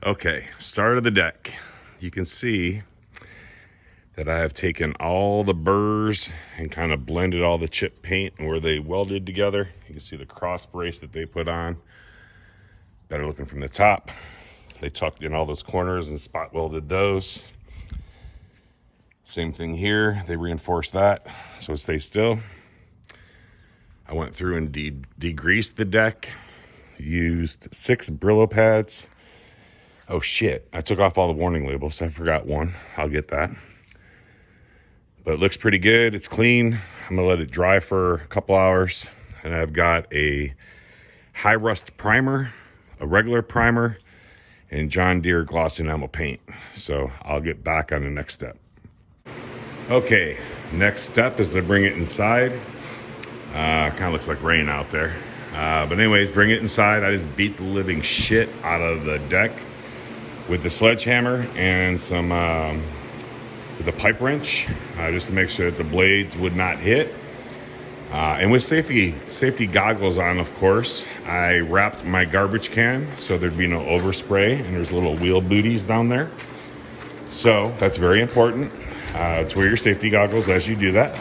Okay, start of the deck. You can see that I have taken all the burrs and kind of blended all the chip paint and where they welded together. You can see the cross brace that they put on. Better looking from the top. They tucked in all those corners and spot welded those. Same thing here. They reinforced that so it stays still. I went through and degreased the deck. Used 6 Brillo pads. Oh shit, I took off all the warning labels. I forgot one. I'll get that. But it looks pretty good. It's clean. I'm gonna let it dry for a couple hours. And I've got a high rust primer, a regular primer, and John Deere gloss enamel paint. So I'll get back on the next step. Okay, next step is to bring it inside. Kind of looks like rain out there. But anyways, bring it inside. I just beat the living shit out of the deck with the sledgehammer and some with a pipe wrench, just to make sure that the blades would not hit. And with safety goggles on, of course, I wrapped my garbage can so there'd be no overspray, and there's little wheel booties down there. So that's very important to wear your safety goggles as you do that.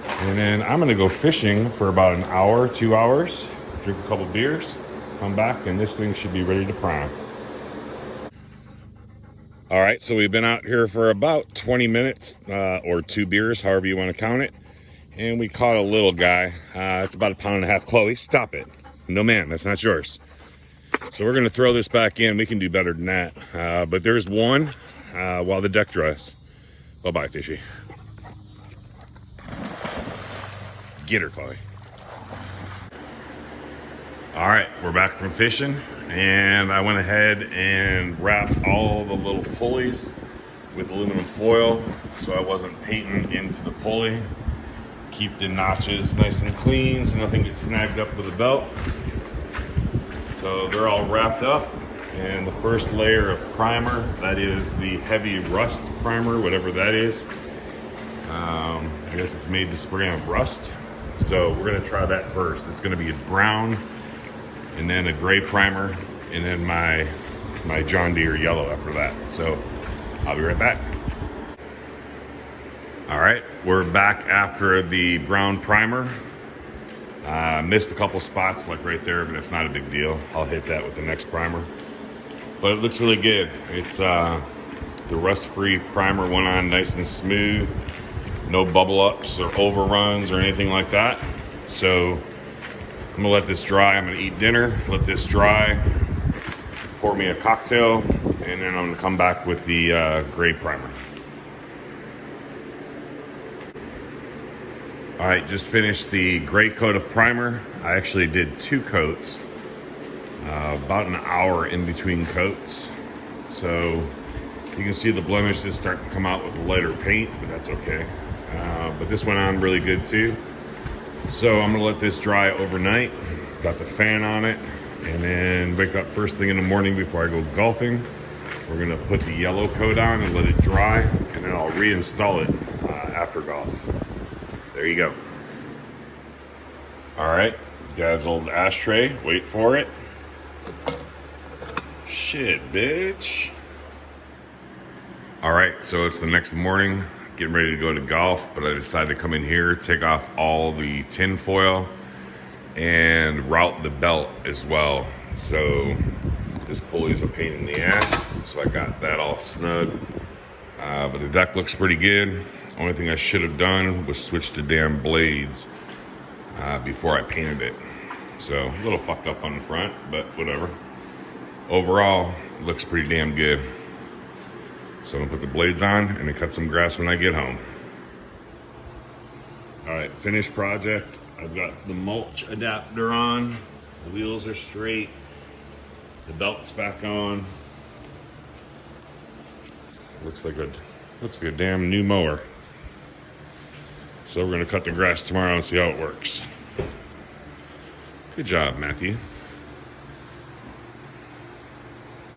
And then I'm gonna go fishing for about an hour, 2 hours, drink a couple beers, come back, and this thing should be ready to prime. All right, so we've been out here for about 20 minutes, or 2 beers, however you want to count it. And we caught a little guy. It's about 1.5 pounds. Chloe, stop it. No, ma'am, that's not yours. So we're gonna throw this back in. We can do better than that. But there's one while the deck dries. Bye-bye, fishy. Get her, Chloe. All right, we're back from fishing, and I went ahead and wrapped all the little pulleys with aluminum foil so I wasn't painting into the pulley. Keep the notches nice and clean so nothing gets snagged up with the belt. So they're all wrapped up, and the first layer of primer, that is the heavy rust primer, whatever that is. I guess it's made to spray on rust. So we're gonna try that first. It's gonna be a brown, and then a gray primer, and then my John Deere yellow after that. So I'll be right back. All right, we're back after the brown primer. Missed a couple spots like right there, but it's not a big deal. I'll hit that with the next primer. But it looks really good. It's the rust-free primer went on nice and smooth. No bubble ups or overruns or anything like that. So I'm gonna let this dry. I'm gonna eat dinner, let this dry, pour me a cocktail, and then I'm gonna come back with the gray primer. All right, just finished the gray coat of primer. I actually did 2 coats, about an hour in between coats. So you can see the blemishes start to come out with the lighter paint, but that's okay. But this went on really good too. So I'm gonna let this dry overnight. Got the fan on it, and then wake up first thing in the morning before I go golfing. We're gonna put the yellow coat on and let it dry, and then I'll reinstall it after golf. There you go. All right, Dad's old ashtray, wait for it. Shit, bitch. All right, so it's the next morning, getting ready to go to golf, but I decided to come in here, take off all the tin foil, and route the belt as well. So this pulley is a pain in the ass, so I got that all snug. But the deck looks pretty good. Only thing I should have done was switch to damn blades before I painted it. So a little fucked up on the front, but whatever. Overall, it looks pretty damn good. So I'm gonna put the blades on and then cut some grass when I get home. All right, finished project. I've got the mulch adapter on. The wheels are straight. The belt's back on. Looks like a damn new mower. So we're gonna cut the grass tomorrow and see how it works. Good job, Matthew.